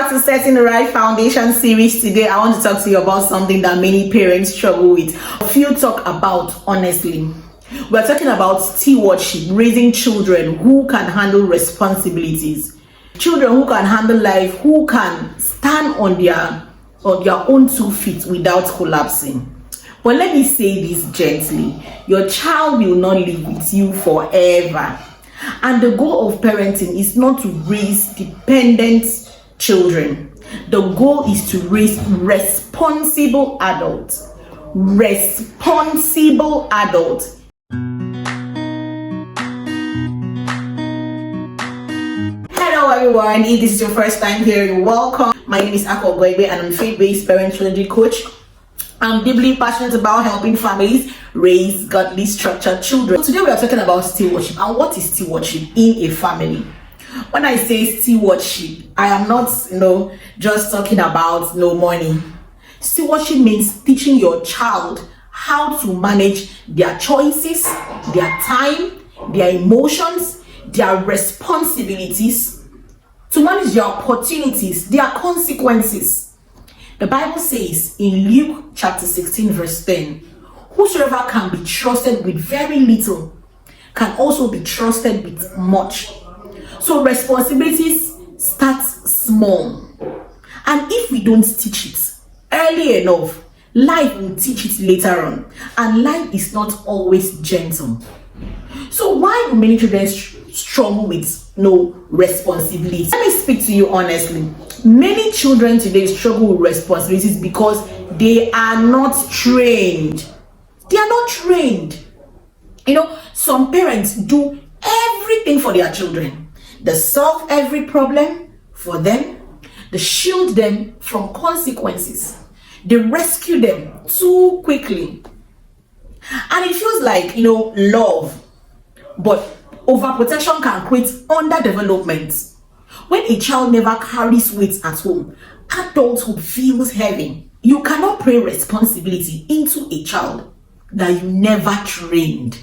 back to Setting the Right Foundation series. Today, I want to talk to you about something that many parents struggle with. A few talk about honestly. We're talking about stewardship, raising children who can handle responsibilities, children who can handle life, who can stand on their own 2 feet without collapsing. But let me say this gently: your child will not live with you forever. And the goal of parenting is not to raise dependent children. The goal is to raise responsible adults. Responsible adults. Hello everyone, if this is your first time here, you're welcome. My name is Ako Goibe and I'm a faith-based parent strategy coach. I'm deeply passionate about helping families raise godly structured children. So today we are talking about stewardship. And what is stewardship in a family? When I say stewardship, I am not just talking about money. Stewardship means teaching your child how to manage their choices, their time, their emotions, their responsibilities, to manage their opportunities, their consequences. The Bible says in Luke chapter 16 verse 10, whosoever can be trusted with very little can also be trusted with much. So responsibilities start small. And if we don't teach it early enough, life will teach it later on. And life is not always gentle. So why do many children struggle with responsibility? Let me speak to you honestly. Many children today struggle with responsibilities because they are not trained. They are not trained. Some parents do everything for their children. They solve every problem for them. They shield them from consequences. They rescue them too quickly. And it feels like, love. But overprotection can create underdevelopment. When a child never carries weight at home, adulthood feels heavy. You cannot pray responsibility into a child that you never trained.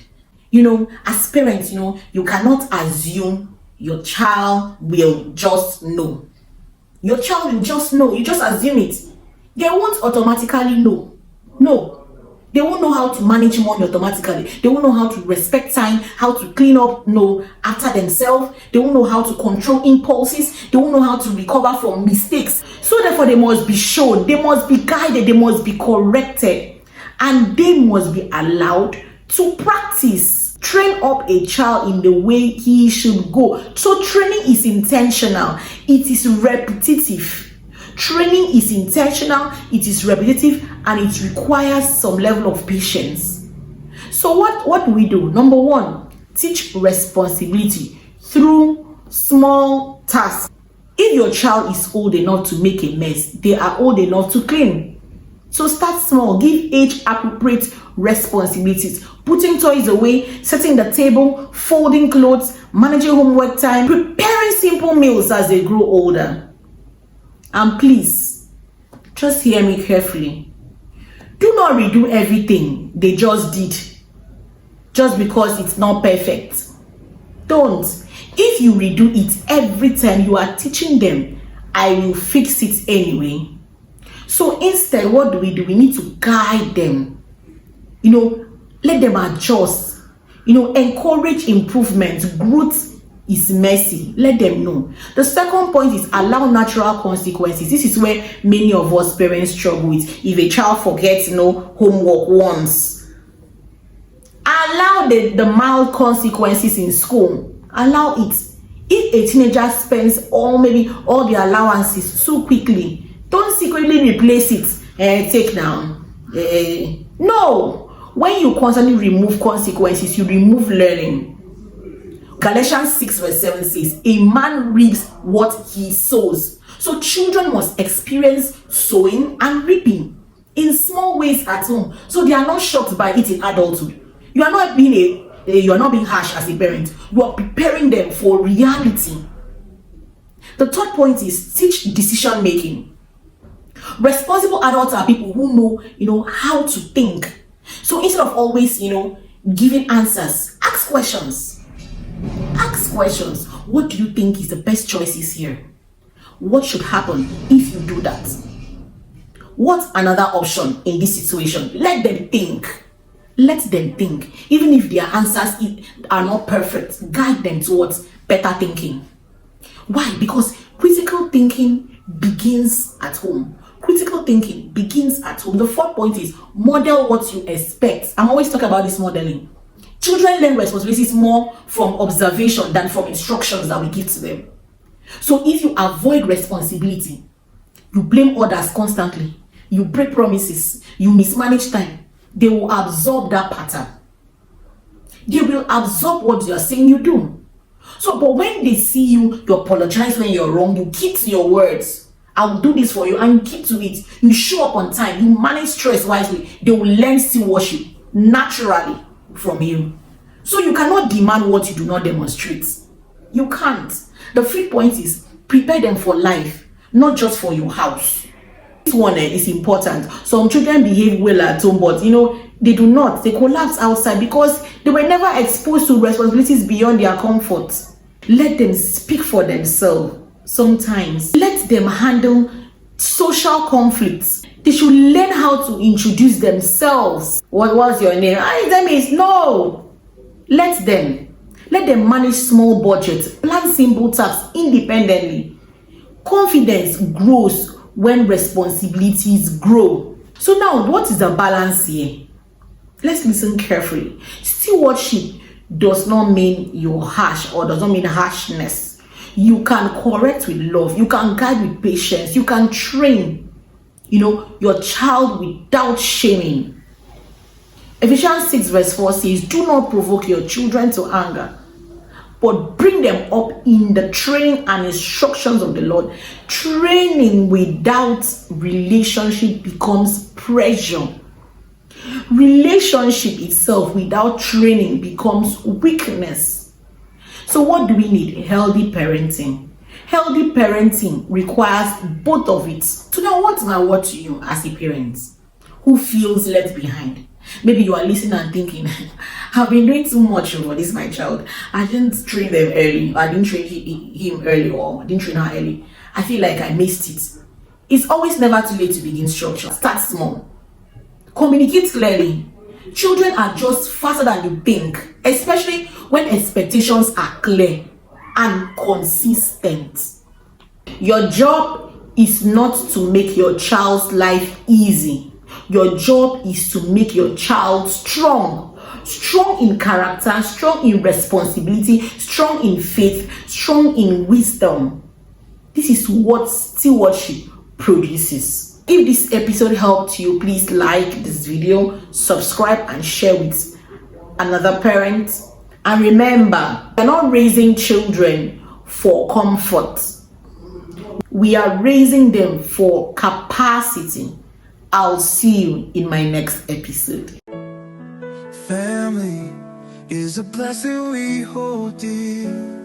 As parents, you cannot assume your child will just know. Your child will just know. You just assume it. They won't automatically know. No. They won't know how to manage money automatically. They won't know how to respect time, how to clean up after themselves. They won't know how to control impulses. They won't know how to recover from mistakes. So therefore, they must be shown. They must be guided. They must be corrected. And they must be allowed to practice. Train up a child in the way he should go. So training is intentional. It is repetitive. Training is intentional, it is repetitive, and it requires some level of patience. So what do we do? Number one, teach responsibility through small tasks. If your child is old enough to make a mess, they are old enough to clean. So start small. Give age appropriate responsibilities. Putting toys away, setting the table, folding clothes, managing homework time, preparing simple meals as they grow older. And please, just hear me carefully. Do not redo everything they just did just because it's not perfect. Don't. If you redo it every time you are teaching them, I will fix it anyway. So instead, what do? We need to guide them. Let them adjust. Encourage improvement. Growth is messy. Let them know. The second point is allow natural consequences. This is where many of us parents struggle with. If a child forgets homework once, allow the mild consequences in school. Allow it. If a teenager spends all the allowances so quickly, don't secretly replace it. Take down. No. When you constantly remove consequences, you remove learning. Galatians 6 verse 7 says, a man reaps what he sows. So children must experience sowing and reaping in small ways at home. So they are not shocked by it in adulthood. You are not being harsh as a parent. You are preparing them for reality. The third point is teach decision making. Responsible adults are people who know how to think. So instead of always giving answers, ask questions. Ask questions. What do you think is the best choices here? what should happen if you do that? What's another option in this situation? Let them think. Let them think. Even if their answers are not perfect, guide them towards better thinking. Why? Because critical thinking begins at home. Critical thinking begins at home. The fourth point is model what you expect. I'm always talking about this modeling. Children learn responsibilities more from observation than from instructions that we give to them. So if you avoid responsibility, you blame others constantly, you break promises, you mismanage time, they will absorb that pattern. They will absorb what you are saying you do. So, but when they see you apologize when you're wrong, you keep to your words. I will do this for you, and you keep to it. You show up on time, you manage stress wisely. They will learn stewardship naturally from you. So you cannot demand what you do not demonstrate. You can't. The fifth point is prepare them for life, not just for your house. This one is important. Some children behave well at home, but they do not. They collapse outside because they were never exposed to responsibilities beyond their comfort. Let them speak for themselves. Sometimes let them handle social conflicts. They should learn how to introduce themselves. What was your name? That means no. Let them manage small budgets, plan simple tasks independently. Confidence grows when responsibilities grow. So now, what is the balance here? Let's listen carefully. Stewardship does not mean you're harsh or does not mean harshness. You can correct with love. You can guide with patience. You can train, your child without shaming. Ephesians 6 verse 4 says, do not provoke your children to anger, but bring them up in the training and instructions of the Lord. Training without relationship becomes pressure. Relationship itself without training becomes weakness. So what do we need? Healthy parenting. Healthy parenting requires both of it. So now what's my word to you as a parent who feels left behind? Maybe you are listening and thinking, I've been doing too much for this my child. I didn't train them early. I didn't train him early, or I didn't train her early. I feel like I missed it. It's always never too late to begin structure. Start small. Communicate clearly. Children are just faster than you think, especially when expectations are clear and consistent. Your job is not to make your child's life easy. Your job is to make your child strong. Strong in character, strong in responsibility, strong in faith, strong in wisdom. This is what stewardship produces. If this episode helped you, please like this video, subscribe, and share with another parent. And remember, we're not raising children for comfort. We are raising them for capacity. I'll see you in my next episode. Family is a blessing we hold dear.